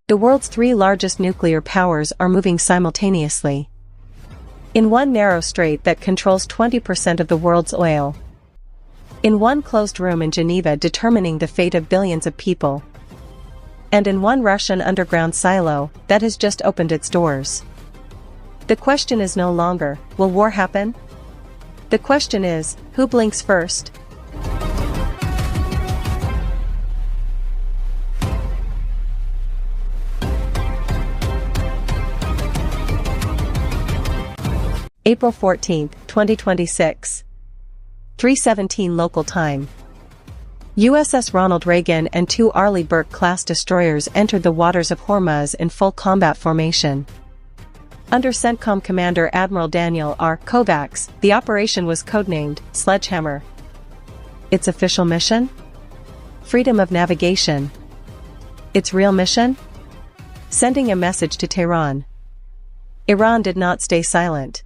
The world's three largest nuclear powers are moving simultaneously in one narrow strait that controls 20% of the world's oil. In one closed room in Geneva determining the fate of billions of people. And in one Russian underground silo that has just opened its doors. The question is no longer, will war happen? The question is, who blinks first? April 14, 2026. 3:17 local time. USS Ronald Reagan and two Arleigh Burke-class destroyers entered the waters of Hormuz in full combat formation. Under CENTCOM Commander Admiral Daniel R. Kovacs, the operation was codenamed Sledgehammer. Its official mission? Freedom of navigation. Its real mission? Sending a message to Tehran. Iran did not stay silent.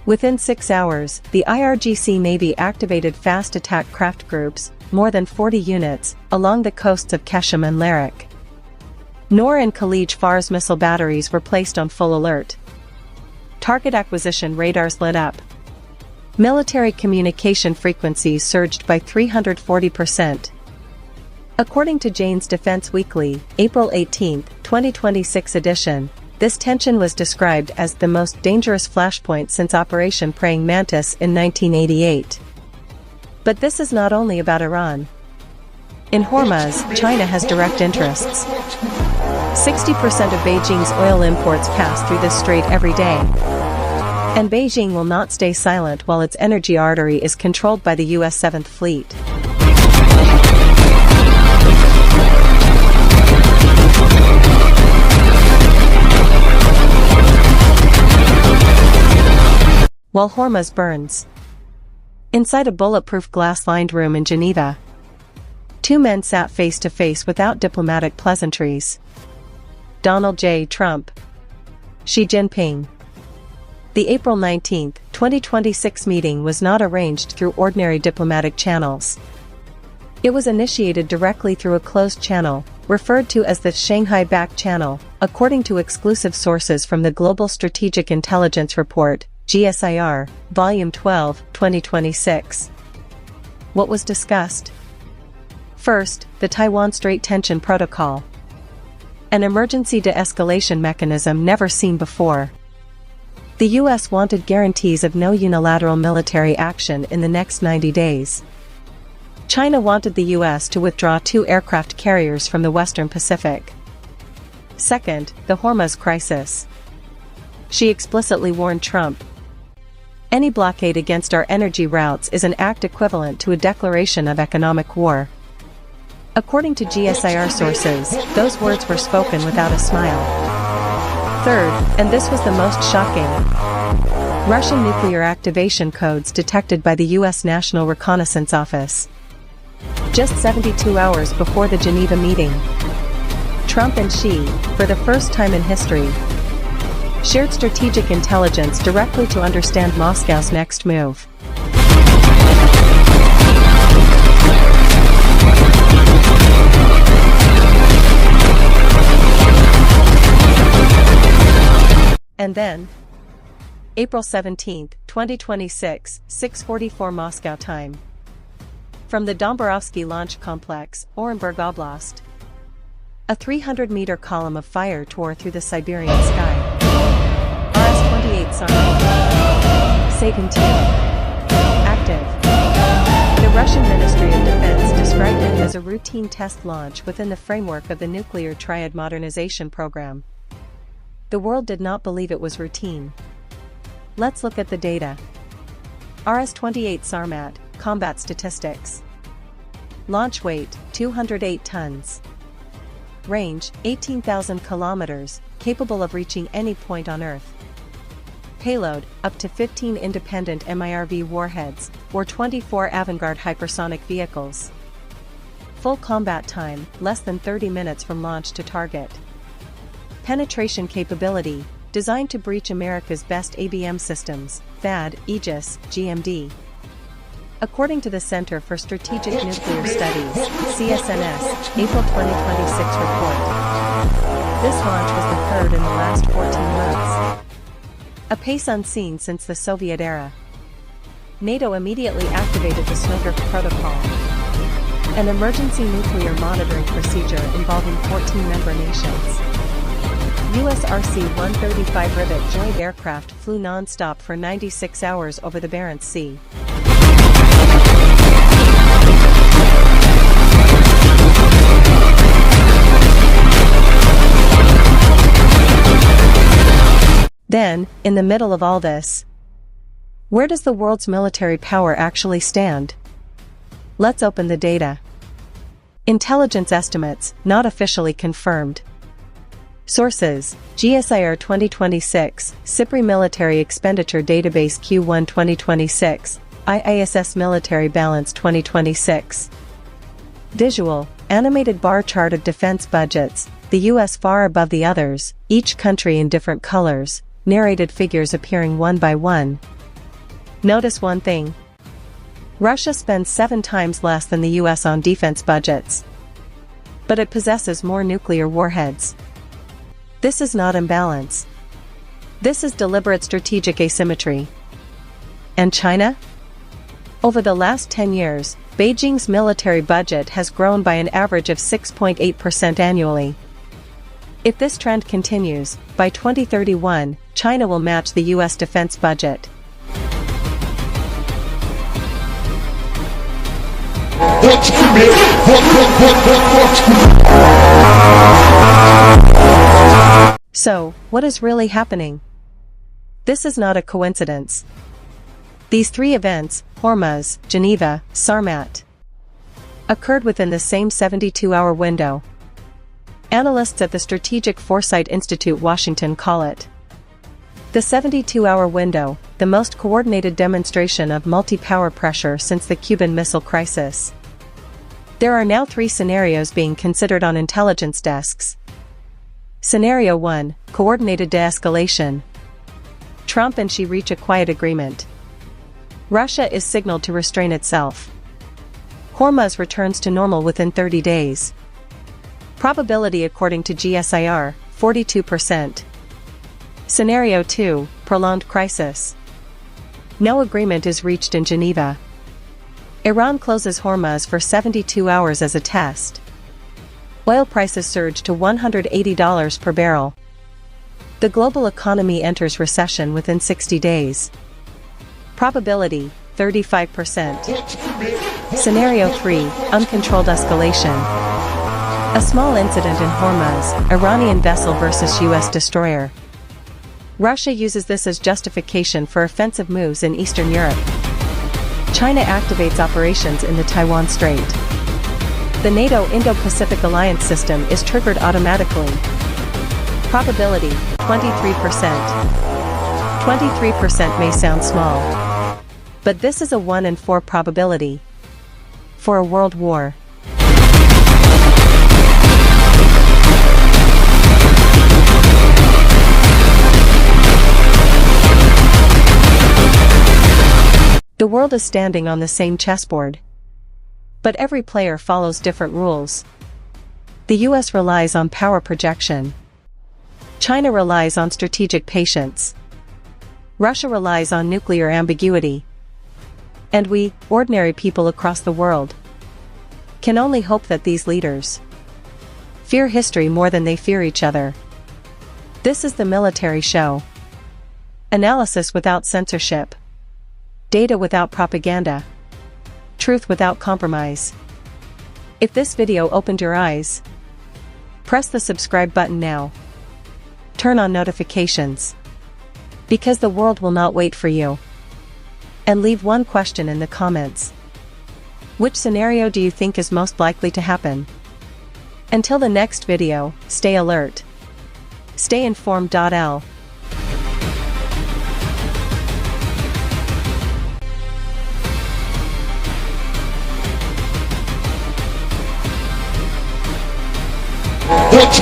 Within 6 hours, the IRGC Navy activated fast attack craft groups, more than 40 units, along the coasts of Qashm and Larak. Noor and Khalij Fars missile batteries were placed on full alert. Target acquisition radars lit up. Military communication frequencies surged by 340%. According to Jane's Defense Weekly, April 18, 2026 edition, this tension was described as the most dangerous flashpoint since Operation Praying Mantis in 1988. But this is not only about Iran. In Hormuz, China has direct interests. 60% of Beijing's oil imports pass through this strait every day. And Beijing will not stay silent while its energy artery is controlled by the U.S. 7th Fleet. While Hormuz burns. Inside a bulletproof glass-lined room in Geneva, two men sat face to face without diplomatic pleasantries. Donald J. Trump. Xi Jinping. The April 19, 2026 meeting was not arranged through ordinary diplomatic channels. It was initiated directly through a closed channel, referred to as the Shanghai Back Channel, according to exclusive sources from the Global Strategic Intelligence Report, GSIR, Volume 12, 2026. What was discussed? First, the Taiwan Strait Tension Protocol. An emergency de-escalation mechanism never seen before. The U.S. wanted guarantees of no unilateral military action in the next 90 days. China wanted the U.S. to withdraw 2 aircraft carriers from the Western Pacific. Second, the Hormuz crisis. She explicitly warned Trump. Any blockade against our energy routes is an act equivalent to a declaration of economic war. According to GSIR sources, those words were spoken without a smile. Third, and this was the most shocking, Russian nuclear activation codes detected by the U.S. National Reconnaissance Office. Just 72 hours before the Geneva meeting, Trump and Xi, for the first time in history, shared strategic intelligence directly to understand Moscow's next move. And then, April 17, 2026, 6:44 Moscow time. From the Dombarovsky Launch Complex, Orenburg Oblast, a 300-meter column of fire tore through the Siberian sky. RS-28 Sarmat. Satan 2. Active. The Russian Ministry of Defense described it as a routine test launch within the framework of the Nuclear Triad Modernization Program. The world did not believe it was routine. Let's look at the data. RS-28 Sarmat, combat statistics. Launch weight, 208 tons. Range, 18,000 kilometers, capable of reaching any point on Earth. Payload, up to 15 independent MIRV warheads, or 24 Avangard hypersonic vehicles. Full combat time, less than 30 minutes from launch to target. Penetration capability, designed to breach America's best ABM systems, THAAD, Aegis, GMD. According to the Center for Strategic Nuclear Studies, CSNS, April 2026 report. This launch was the third in the last 14 months. A pace unseen since the Soviet era. NATO immediately activated the Snowdrift Protocol, an emergency nuclear monitoring procedure involving 14 member nations. US RC-135 Rivet joint aircraft flew non-stop for 96 hours over the Barents Sea. Then, in the middle of all this, where does the world's military power actually stand? Let's open the data. Intelligence estimates, not officially confirmed. Sources: GSIR 2026, SIPRI Military Expenditure Database Q1 2026, IISS Military Balance 2026. Visual: animated bar chart of defense budgets, the US far above the others, each country in different colors, narrated figures appearing one by one. Notice one thing. Russia spends 7 times less than the US on defense budgets. But it possesses more nuclear warheads. This is not imbalance. This is deliberate strategic asymmetry. And China? Over the last 10 years, Beijing's military budget has grown by an average of 6.8% annually. If this trend continues, by 2031, China will match the US defense budget. So, what is really happening? This is not a coincidence. These 3 events, Hormuz, Geneva, Sarmat, occurred within the same 72-hour window. Analysts at the Strategic Foresight Institute Washington call it the 72-hour window, the most coordinated demonstration of multi-power pressure since the Cuban Missile Crisis. There are now 3 scenarios being considered on intelligence desks. Scenario 1, coordinated de-escalation. Trump and Xi reach a quiet agreement. Russia is signaled to restrain itself. Hormuz returns to normal within 30 days. Probability according to GSIR, 42%. Scenario 2, prolonged crisis. No agreement is reached in Geneva. Iran closes Hormuz for 72 hours as a test. Oil prices surge to $180 per barrel. The global economy enters recession within 60 days. Probability, 35%. Scenario 3, uncontrolled escalation. A small incident in Hormuz, Iranian vessel versus US destroyer. Russia uses this as justification for offensive moves in Eastern Europe. China activates operations in the Taiwan Strait. The NATO Indo-Pacific Alliance system is triggered automatically. Probability, 23%. 23% may sound small, but this is a 1 in 4 probability for a world war. The world is standing on the same chessboard. But every player follows different rules. The US relies on power projection. China relies on strategic patience. Russia relies on nuclear ambiguity. And we, ordinary people across the world, can only hope that these leaders fear history more than they fear each other. This is the military show. Analysis without censorship. Data without propaganda. Truth without compromise. If this video opened your eyes, press the subscribe button now. Turn on notifications. Because the world will not wait for you. And leave one question in the comments. Which scenario do you think is most likely to happen? Until the next video, stay alert. Stay informed.l. What's